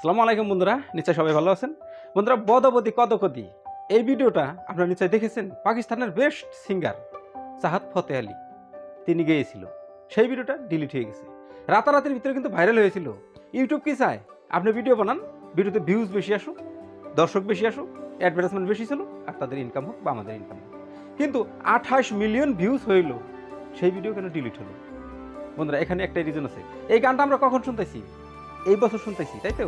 আসসালামু আলাইকুম বন্ধুরা, নিশ্চয় সবাই ভালো আছেন। বন্ধুরা, বদবদি কদকদি এই ভিডিওটা আপনারা নিশ্চয় দেখেছেন। পাকিস্তানের বেস্ট সিঙ্গার চাহাত ফতে আলী তিনি গেয়েছিল, সেই ভিডিওটা ডিলিট হয়ে গেছে। রাতারাতির ভিতরে কিন্তু ভাইরাল হয়েছিল। ইউটিউব কি চায়, আপনি ভিডিও বানান, ভিডিওতে ভিউজ বেশি আসুক, দর্শক বেশি আসুক, অ্যাডভার্টাইজমেন্ট বেশি ছিল, আর তাদের ইনকাম হোক বা আমাদের ইনকাম হোক। কিন্তু 28 মিলিয়ন ভিউজ হইল, সেই ভিডিও কেন ডিলিট হলো? বন্ধুরা, এখানে একটা রিজন আছে। এই গানটা আমরা কখন শুনতেছি? এই বছর শুনতেছি, তাই তো?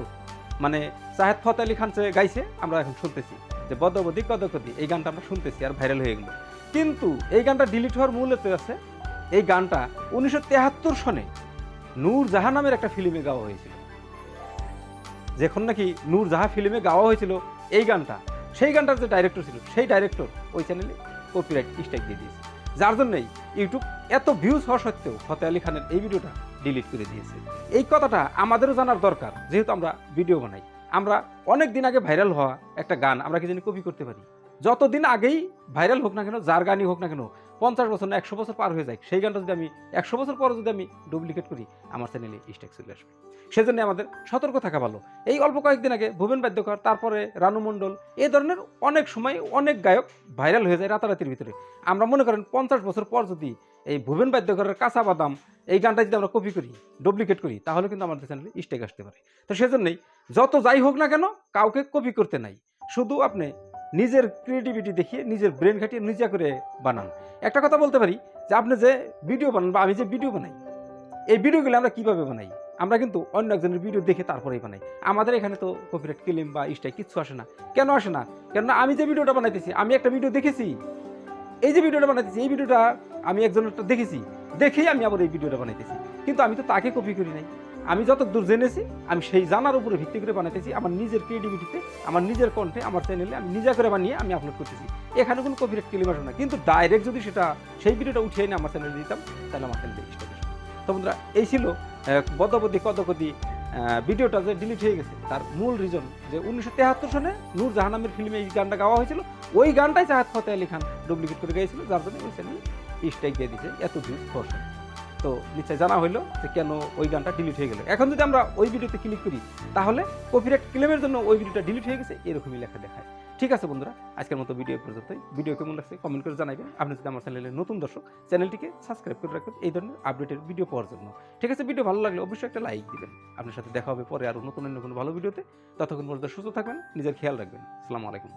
মানে চাহাত ফতে আলী খান গাইছে, আমরা এখন শুনতেছি যে বদবদি কদকদি, এই গানটা আমরা শুনতেছি আর ভাইরাল হয়ে গেল। কিন্তু এই গানটা ডিলিট হওয়ার মূল এতে আছে, এই গানটা 1973 সনে নূর জাহাঁ নামের একটা ফিল্মে গাওয়া হয়েছিল। যখন নাকি নূর জাহাঁ ফিল্মে গাওয়া হয়েছিল এই গানটা, সেই গানটার যে ডাইরেক্টর ছিল, সেই ডাইরেক্টর ওই চ্যানেলে কপিরাইট স্ট্রাইক দিয়ে দিয়েছে। যার জন্যই ইউটিউব এত ভিউজ হওয়া সত্ত্বেও ফতে আলী খানের এই ভিডিওটা ডিলিট করে দিয়েছে। এই কথাটা আমাদেরও জানার দরকার, যেহেতু আমরা ভিডিও বানাই। আমরা অনেক দিন আগে ভাইরাল হওয়া একটা গান আমরা কি জানি কপি করতে পারি? যতদিন আগেই ভাইরাল হোক না কেন, যার গানই হোক না কেন, 50 বছর না 100 বছর পার হয়ে যায়, সেই গানটা যদি আমি 100 বছর পরে যদি আমি ডুপ্লিকেট করি, আমার চ্যানেলে স্ট্রাইক চলে আসবে। সেজন্য আমাদের সতর্ক থাকা ভালো। এই অল্প কয়েকদিন আগে ভুবন বাদ্যকর, তারপরে রানু মণ্ডল, এই ধরনের অনেক সময় অনেক গায়ক ভাইরাল হয়ে যায় রাতারাতির ভিতরে। আমরা মনে করেন 50 বছর পর যদি এই ভুবন বাদ্যকরের কাঁচা বাদাম এই গানটা যদি আমরা কপি করি, ডুপ্লিকেট করি, তাহলে কিন্তু আমাদের চ্যানেলে স্ট্রাইক আসতে পারে। তো সেজন্যই যত যাই হোক না কেন, কাউকে কপি করতে নাই। শুধু আপনি নিজের ক্রিয়েটিভিটি দেখিয়ে, নিজের ব্রেন খাটিয়ে নিজে করে বানান। একটা কথা বলতে পারি যে আপনি যে ভিডিও বানান বা আমি যে ভিডিও বানাই, এই ভিডিওগুলো আমরা কিভাবে বানাই? আমরা কিন্তু অন্য একজনের ভিডিও দেখে তারপরেই বানাই। আমাদের এখানে তো কপিরাইট ক্লেম বা স্ট্রাইক কিচ্ছু আসে না। কেন আসে না? কেননা আমি যে ভিডিওটা বানাইতেছি, আমি একটা ভিডিও দেখেছি, এই যে ভিডিওটা বানাইতেছি, এই ভিডিওটা আমি একজনের দেখেছি, দেখেই আমি আবার এই ভিডিওটা বানাইতেছি। কিন্তু আমি তো তাকে কপি করি নাই। আমি যত দূর জেনেছি, আমি সেই জানার উপরে ভিত্তি করে বানাইতেছি, আমার নিজের ক্রিয়েটিভিটিতে, আমার নিজের কণ্ঠে, আমার চ্যানেলে আমি নিজে করে বানিয়ে আমি আপলোড করতেছি। এখানে কোনো কপিরাইট ক্লেম আসে না। কিন্তু ডাইরেক্ট যদি সেটা সেই ভিডিওটা উঠিয়ে এনে আমার চ্যানেলে দিতাম, তাহলে আমার চ্যানেলে স্ট্রাইক আসবে। তো বন্ধুরা, এই ছিল বদবদি কদকদি ভিডিওটা যে ডিলিট হয়ে গেছে, তার মূল রিজন যে 1973 সনে নূর জাহাঁ নামের ফিল্মে এই গানটা গাওয়া হয়েছিল। ওই গানটাই চাহাত ফতে আলী খান ডুপ্লিকেট করে গিয়েছিল, যার জন্য ওই চ্যানেলে স্ট্রাইক দিয়ে দিয়েছে এত ভিউজ দর্শক। তো নিশ্চয় জানা হইলো যে কেন ওই গানটা ডিলিট হয়ে গেল। এখন যদি আমরা ওই ভিডিওতে ক্লিক করি, তাহলে কপিরাইট ক্লেমের জন্য ওই ভিডিওটা ডিলিট হয়ে গেছে এরকমই লেখা দেখায়। ঠিক আছে বন্ধুরা, আজকের মতো ভিডিও পর্যন্তই। ভিডিও কেমন লাগছে কমেন্ট করে জানাবেন। আপনি যদি আমার চ্যানেলের নতুন দর্শক, চ্যানেলটিকে সাবস্ক্রাইব করে রাখবেন এই ধরনের আপডেটের ভিডিও পাওয়ার জন্য। ঠিক আছে, ভিডিও ভালো লাগলে অবশ্যই একটা লাইক দিবেন। আপনার সাথে দেখা হবে পরে আরও নতুন অন্য কোনো ভালো ভিডিওতে। ততক্ষণ পর্যন্ত সুস্থ থাকবেন, নিজের খেয়াল রাখবেন। আসসালামু আলাইকুম।